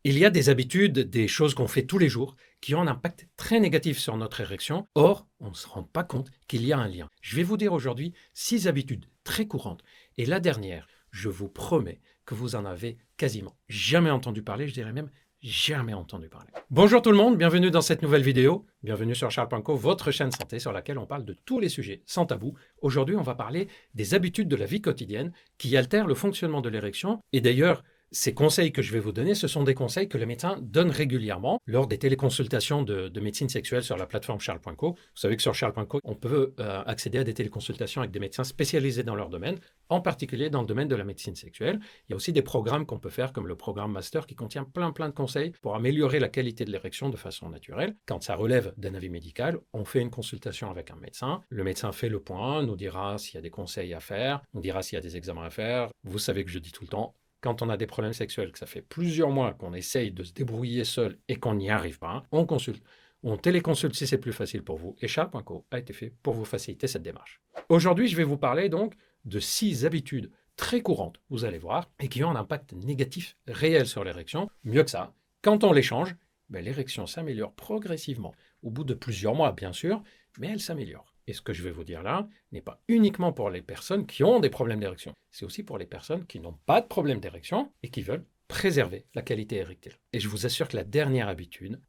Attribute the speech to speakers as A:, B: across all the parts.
A: Il y a des habitudes, des choses qu'on fait tous les jours qui ont un impact très négatif sur notre érection. Or, on ne se rend pas compte qu'il y a un lien. Je vais vous dire aujourd'hui 6 habitudes très courantes. Et la dernière, je vous promets que vous en avez quasiment jamais entendu parler, je dirais même jamais entendu parler. Bonjour tout le monde, bienvenue dans cette nouvelle vidéo. Bienvenue sur Charles.co, votre chaîne santé sur laquelle on parle de tous les sujets sans tabou. Aujourd'hui, on va parler des habitudes de la vie quotidienne qui altèrent le fonctionnement de l'érection. Et d'ailleurs, ces conseils que je vais vous donner, ce sont des conseils que le médecin donne régulièrement lors des téléconsultations de médecine sexuelle sur la plateforme Charles.co. Vous savez que sur Charles.co, on peut accéder à des téléconsultations avec des médecins spécialisés dans leur domaine, en particulier dans le domaine de la médecine sexuelle. Il y a aussi des programmes qu'on peut faire, comme le programme Master, qui contient plein de conseils pour améliorer la qualité de l'érection de façon naturelle. Quand ça relève d'un avis médical, on fait une consultation avec un médecin. Le médecin fait le point, nous dira s'il y a des conseils à faire, nous dira s'il y a des examens à faire. Vous savez que je dis tout le temps, quand on a des problèmes sexuels, que ça fait plusieurs mois qu'on essaye de se débrouiller seul et qu'on n'y arrive pas, on consulte. On téléconsulte si c'est plus facile pour vous. Et Charles.co a été fait pour vous faciliter cette démarche. Aujourd'hui, je vais vous parler donc de 6 habitudes très courantes, vous allez voir, et qui ont un impact négatif réel sur l'érection. Mieux que ça, quand on les change, l'érection s'améliore progressivement. Au bout de plusieurs mois, bien sûr, mais elle s'améliore. Et ce que je vais vous dire là n'est pas uniquement pour les personnes qui ont des problèmes d'érection. C'est aussi pour les personnes qui n'ont pas de problème d'érection et qui veulent préserver la qualité érectile. Et je vous assure que la dernière habitude,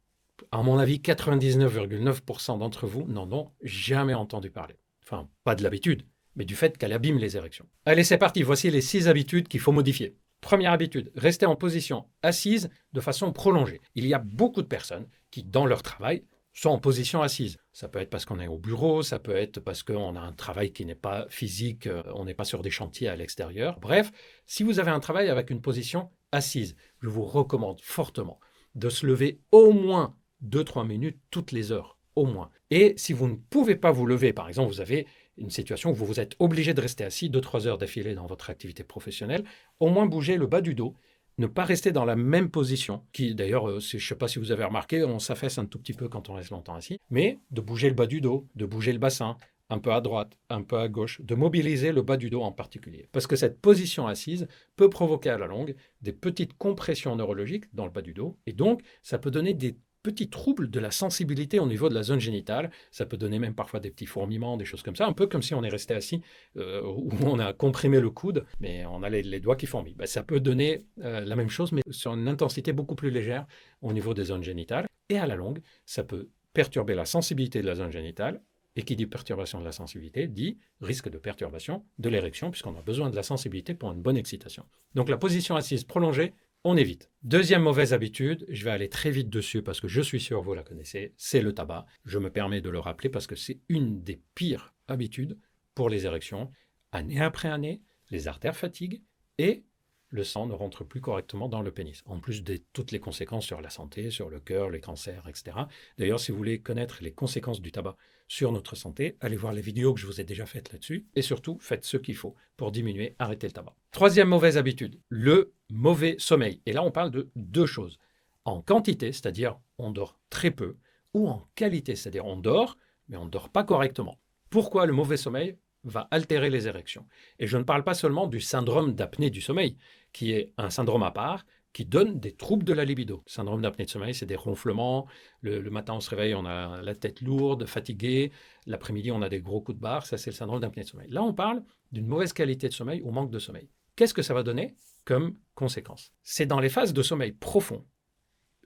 A: à mon avis, 99,9% d'entre vous n'en ont jamais entendu parler. Enfin, pas de l'habitude, mais du fait qu'elle abîme les érections. Allez, c'est parti. Voici les 6 habitudes qu'il faut modifier. Première habitude, rester en position assise de façon prolongée. Il y a beaucoup de personnes qui, dans leur travail, sont en position assise. Ça peut être parce qu'on est au bureau, ça peut être parce qu'on a un travail qui n'est pas physique, on n'est pas sur des chantiers à l'extérieur. Bref, si vous avez un travail avec une position assise, je vous recommande fortement de se lever au moins 2-3 minutes toutes les heures, au moins. Et si vous ne pouvez pas vous lever, par exemple, vous avez une situation où vous êtes obligé de rester assis 2-3 heures d'affilée dans votre activité professionnelle, au moins bougez le bas du dos. Ne pas rester dans la même position, qui d'ailleurs, je ne sais pas si vous avez remarqué, on s'affaisse un tout petit peu quand on reste longtemps assis, mais de bouger le bas du dos, de bouger le bassin, un peu à droite, un peu à gauche, de mobiliser le bas du dos en particulier. Parce que cette position assise peut provoquer à la longue des petites compressions neurologiques dans le bas du dos, et donc ça peut donner des petits troubles de la sensibilité au niveau de la zone génitale. Ça peut donner même parfois des petits fourmillements, des choses comme ça, un peu comme si on est resté assis, où on a comprimé le coude, mais on a les doigts qui fourmillent. Ça peut donner la même chose, mais sur une intensité beaucoup plus légère au niveau des zones génitales. Et à la longue, ça peut perturber la sensibilité de la zone génitale. Et qui dit perturbation de la sensibilité, dit risque de perturbation de l'érection, puisqu'on a besoin de la sensibilité pour une bonne excitation. Donc la position assise prolongée, on évite. Deuxième mauvaise habitude, je vais aller très vite dessus parce que je suis sûr que vous la connaissez, c'est le tabac. Je me permets de le rappeler parce que c'est une des pires habitudes pour les érections. Année après année, les artères fatiguent et le sang ne rentre plus correctement dans le pénis. En plus de toutes les conséquences sur la santé, sur le cœur, les cancers, etc. D'ailleurs, si vous voulez connaître les conséquences du tabac sur notre santé, allez voir les vidéos que je vous ai déjà faites là-dessus. Et surtout, faites ce qu'il faut pour diminuer, arrêter le tabac. Troisième mauvaise habitude, le mauvais sommeil. Et là, on parle de 2 choses. En quantité, c'est-à-dire on dort très peu, ou en qualité, c'est-à-dire on dort, mais on ne dort pas correctement. Pourquoi le mauvais sommeil va altérer les érections? Et je ne parle pas seulement du syndrome d'apnée du sommeil, qui est un syndrome à part, qui donne des troubles de la libido. Le syndrome d'apnée de sommeil, c'est des ronflements. Le matin, on se réveille, on a la tête lourde, fatigué. L'après-midi, on a des gros coups de barre. Ça, c'est le syndrome d'apnée de sommeil. Là, on parle d'une mauvaise qualité de sommeil ou manque de sommeil. Qu'est-ce que ça va donner comme conséquence? C'est dans les phases de sommeil profond,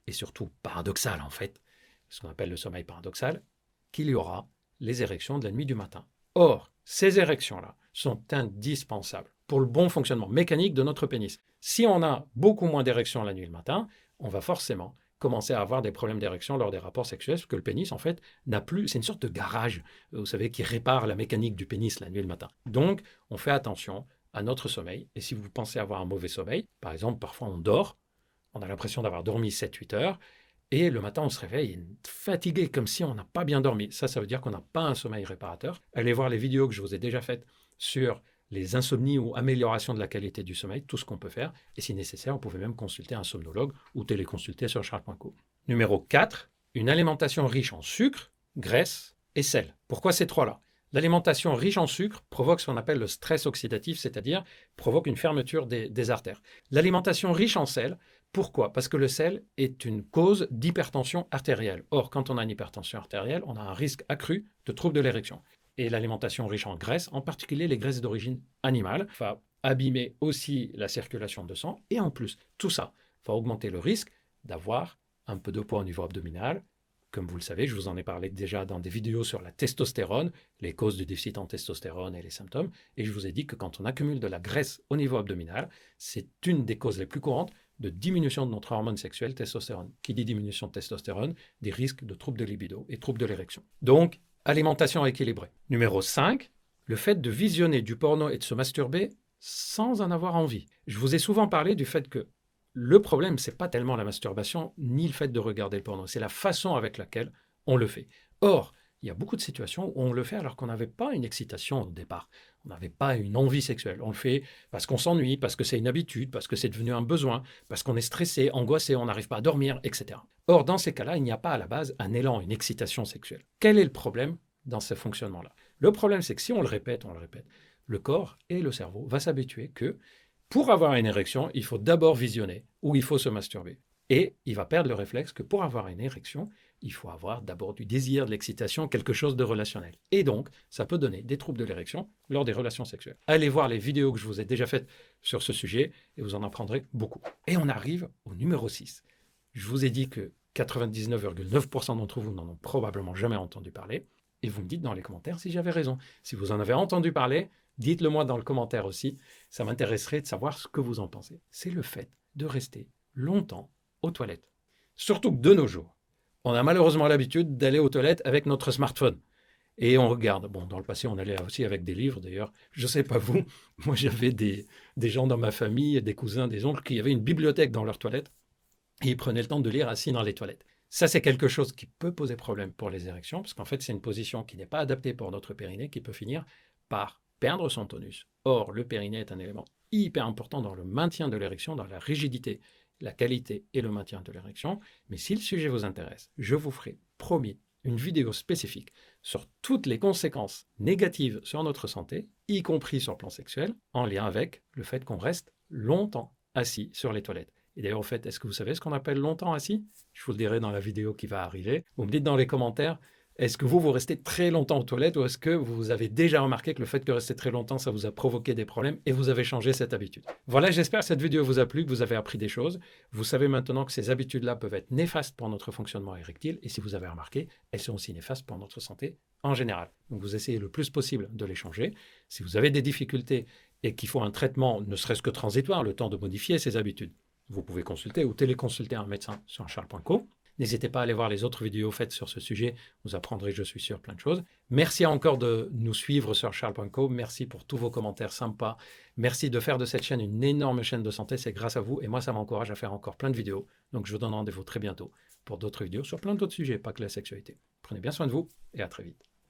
A: et surtout paradoxal en fait, ce qu'on appelle le sommeil paradoxal, qu'il y aura les érections de la nuit du matin. Or, ces érections-là sont indispensables pour le bon fonctionnement mécanique de notre pénis. Si on a beaucoup moins d'érections la nuit et le matin, on va forcément commencer à avoir des problèmes d'érection lors des rapports sexuels, parce que le pénis, en fait, n'a plus... C'est une sorte de garage, vous savez, qui répare la mécanique du pénis la nuit et le matin. Donc, on fait attention à notre sommeil. Et si vous pensez avoir un mauvais sommeil, par exemple, parfois on dort, on a l'impression d'avoir dormi 7-8 heures, et le matin, on se réveille fatigué, comme si on n'a pas bien dormi. Ça veut dire qu'on n'a pas un sommeil réparateur. Allez voir les vidéos que je vous ai déjà faites sur les insomnies ou amélioration de la qualité du sommeil, tout ce qu'on peut faire. Et si nécessaire, vous pouvez même consulter un somnologue ou téléconsulter sur Charles.co. Numéro 4, une alimentation riche en sucre, graisse et sel. Pourquoi ces 3-là? L'alimentation riche en sucre provoque ce qu'on appelle le stress oxydatif, c'est-à-dire provoque une fermeture des artères. L'alimentation riche en sel Pourquoi? Parce que le sel est une cause d'hypertension artérielle. Or, quand on a une hypertension artérielle, on a un risque accru de troubles de l'érection. Et l'alimentation riche en graisses, en particulier les graisses d'origine animale, va abîmer aussi la circulation de sang. Et en plus, tout ça va augmenter le risque d'avoir un peu de poids au niveau abdominal. Comme vous le savez, je vous en ai parlé déjà dans des vidéos sur la testostérone, les causes du déficit en testostérone et les symptômes. Et je vous ai dit que quand on accumule de la graisse au niveau abdominal, c'est une des causes les plus courantes de diminution de notre hormone sexuelle, testostérone. Qui dit diminution de testostérone, des risques de troubles de libido et troubles de l'érection. Donc, alimentation équilibrée. Numéro 5, le fait de visionner du porno et de se masturber sans en avoir envie. Je vous ai souvent parlé du fait que le problème, ce n'est pas tellement la masturbation ni le fait de regarder le porno, c'est la façon avec laquelle on le fait. Or, il y a beaucoup de situations où on le fait alors qu'on n'avait pas une excitation au départ. On n'avait pas une envie sexuelle. On le fait parce qu'on s'ennuie, parce que c'est une habitude, parce que c'est devenu un besoin, parce qu'on est stressé, angoissé, on n'arrive pas à dormir, etc. Or, dans ces cas-là, il n'y a pas à la base un élan, une excitation sexuelle. Quel est le problème dans ce fonctionnement-là? Le problème, c'est que si on le répète, le corps et le cerveau vont s'habituer que pour avoir une érection, il faut d'abord visionner ou il faut se masturber. Et il va perdre le réflexe que pour avoir une érection, il faut avoir d'abord du désir, de l'excitation, quelque chose de relationnel. Et donc, ça peut donner des troubles de l'érection lors des relations sexuelles. Allez voir les vidéos que je vous ai déjà faites sur ce sujet et vous en apprendrez beaucoup. Et on arrive au numéro 6. Je vous ai dit que 99,9% d'entre vous n'en ont probablement jamais entendu parler. Et vous me dites dans les commentaires si j'avais raison. Si vous en avez entendu parler, dites-le moi dans le commentaire aussi. Ça m'intéresserait de savoir ce que vous en pensez. C'est le fait de rester longtemps aux toilettes. Surtout que de nos jours, on a malheureusement l'habitude d'aller aux toilettes avec notre smartphone. Et on regarde. Bon, dans le passé, on allait aussi avec des livres, d'ailleurs. Je ne sais pas vous, moi j'avais des gens dans ma famille, des cousins, des oncles, qui avaient une bibliothèque dans leurs toilettes. Et ils prenaient le temps de lire assis dans les toilettes. Ça, c'est quelque chose qui peut poser problème pour les érections, parce qu'en fait, c'est une position qui n'est pas adaptée pour notre périnée, qui peut finir par perdre son tonus. Or, le périnée est un élément hyper important dans le maintien de l'érection, dans la rigidité, la qualité et le maintien de l'érection. Mais si le sujet vous intéresse, je vous ferai, promis, une vidéo spécifique sur toutes les conséquences négatives sur notre santé, y compris sur le plan sexuel, en lien avec le fait qu'on reste longtemps assis sur les toilettes. Et d'ailleurs, au fait, est-ce que vous savez ce qu'on appelle longtemps assis? Je vous le dirai dans la vidéo qui va arriver. Vous me dites dans les commentaires, est-ce que vous restez très longtemps aux toilettes ou est-ce que vous avez déjà remarqué que le fait de rester très longtemps, ça vous a provoqué des problèmes et vous avez changé cette habitude? Voilà, j'espère que cette vidéo vous a plu, que vous avez appris des choses. Vous savez maintenant que ces habitudes-là peuvent être néfastes pour notre fonctionnement érectile et si vous avez remarqué, elles sont aussi néfastes pour notre santé en général. Donc vous essayez le plus possible de les changer. Si vous avez des difficultés et qu'il faut un traitement, ne serait-ce que transitoire, le temps de modifier ces habitudes, vous pouvez consulter ou téléconsulter un médecin sur charles.co. N'hésitez pas à aller voir les autres vidéos faites sur ce sujet. Vous apprendrez, je suis sûr, plein de choses. Merci encore de nous suivre sur charles.co. Merci pour tous vos commentaires sympas. Merci de faire de cette chaîne une énorme chaîne de santé. C'est grâce à vous. Et moi, ça m'encourage à faire encore plein de vidéos. Donc, je vous donne rendez-vous très bientôt pour d'autres vidéos sur plein d'autres sujets, pas que la sexualité. Prenez bien soin de vous et à très vite.